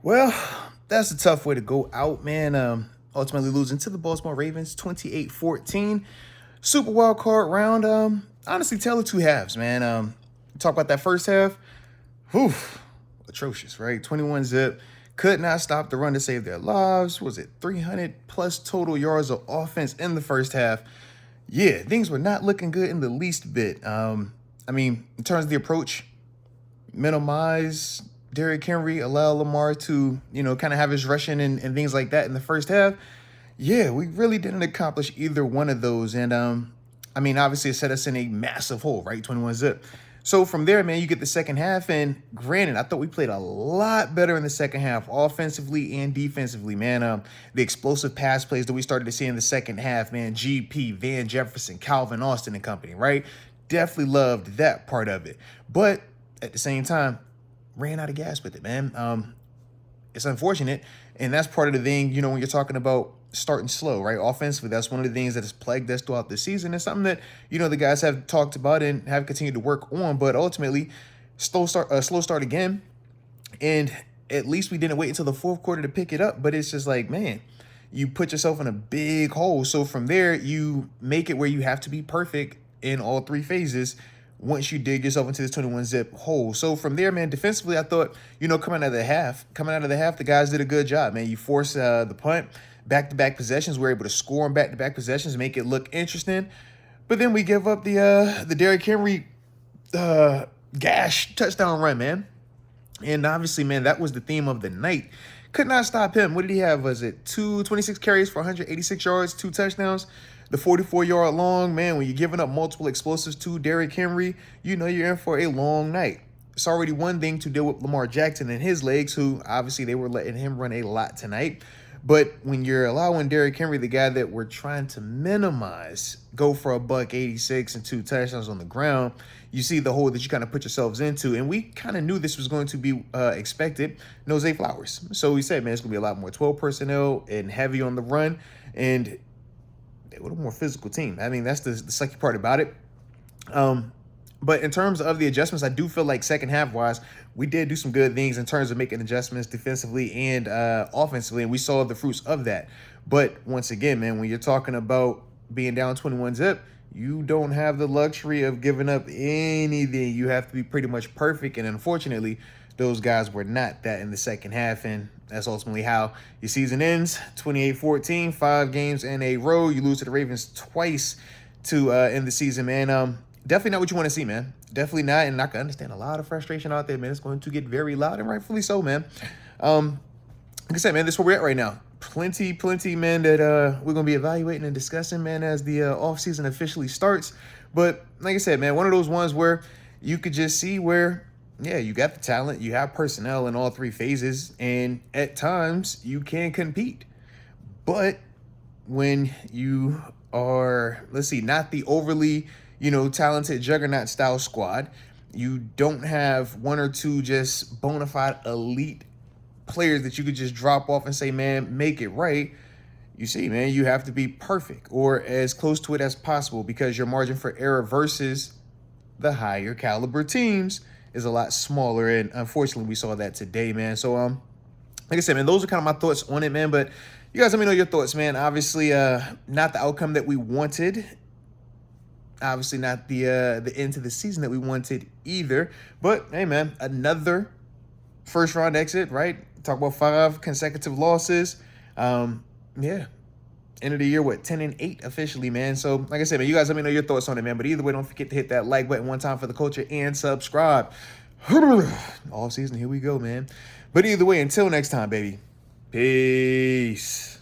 Well, that's a tough way to go out, man. Ultimately losing to the Baltimore Ravens 28-14. Super wild card round. Honestly, tell the two halves, man. Talk about that first half. Whew, atrocious, right? 21 zip. Could not stop the run to save their lives. Was it 300 plus total yards of offense in the first half? Yeah, things were not looking good in the least bit. In terms of the approach, minimize Derrick Henry, allow Lamar to, kind of have his rushing and things like that in the first half. Yeah, we really didn't accomplish either one of those. And obviously it set us in a massive hole, right? 21 zip. So from there, man, you get the second half. And granted, I thought we played a lot better in the second half, offensively and defensively, man. The explosive pass plays that we started to see in the second half, man, GP, Van Jefferson, Calvin Austin and company, right? Definitely loved that part of it. But at the same time, ran out of gas with it, man. It's unfortunate. And that's part of the thing, when you're talking about starting slow, right? Offensively, that's one of the things that has plagued us throughout the season. It's something that, the guys have talked about and have continued to work on. But ultimately, slow start again. And at least we didn't wait until the fourth quarter to pick it up. But it's just like, man, you put yourself in a big hole. So from there, you make it where you have to be perfect in all three phases once you dig yourself into this 21 zip hole. So from there, man, defensively, I thought, coming out of the half, the guys did a good job, man. You force the punt, back-to-back possessions. We're able to score on back-to-back possessions, make it look interesting. But then we give up the Derrick Henry gash touchdown run, man. And obviously, man, that was the theme of the night. Could not stop him. What did he have? Was it 26 carries for 186 yards, 2 touchdowns? The 44-yard long, man, when you're giving up multiple explosives to Derrick Henry, you're in for a long night. It's already one thing to deal with Lamar Jackson and his legs, who obviously they were letting him run a lot tonight. But when you're allowing Derrick Henry, the guy that we're trying to minimize, go for a $186 and 2 touchdowns on the ground, you see the hole that you kind of put yourselves into. And we kind of knew this was going to be expected. No Zay Flowers. So we said, man, it's going to be a lot more 12 personnel and heavy on the run. And what a more physical team. I mean, that's the sucky part about it. But in terms of the adjustments, I do feel like second half wise, we did do some good things in terms of making adjustments defensively and offensively, and we saw the fruits of that. But once again, man, when you're talking about being down 21 zip, you don't have the luxury of giving up anything. You have to be pretty much perfect, and unfortunately, those guys were not that in the second half, and that's ultimately how your season ends. 28-14, 5 games in a row. You lose to the Ravens twice to end the season, man. Definitely not what you want to see, man. Definitely not, and I can understand a lot of frustration out there, man. It's going to get very loud, and rightfully so, man. Like I said, man, this is where we're at right now. Plenty, man, that we're going to be evaluating and discussing, man, as the offseason officially starts. But like I said, man, one of those ones where you could just see where, yeah, you got the talent, you have personnel in all three phases, and at times you can compete. But when you are, not the overly, talented juggernaut style squad, you don't have one or two just bona fide elite players that you could just drop off and say, man, make it right. You see, man, you have to be perfect or as close to it as possible because your margin for error versus the higher caliber teams is a lot smaller. And unfortunately, we saw that today, man. So, like I said, man, those are kind of my thoughts on it, man. But you guys let me know your thoughts, man. Obviously, not the outcome that we wanted. Obviously, not the end to the season that we wanted either. But, hey, man, another first-round exit, right? Talk about 5 consecutive losses. Yeah. End of the year, 10-8 officially, man. So, like I said, man, you guys let me know your thoughts on it, man. But either way, don't forget to hit that like button one time for the culture and subscribe. All season, here we go, man. But either way, until next time, baby. Peace.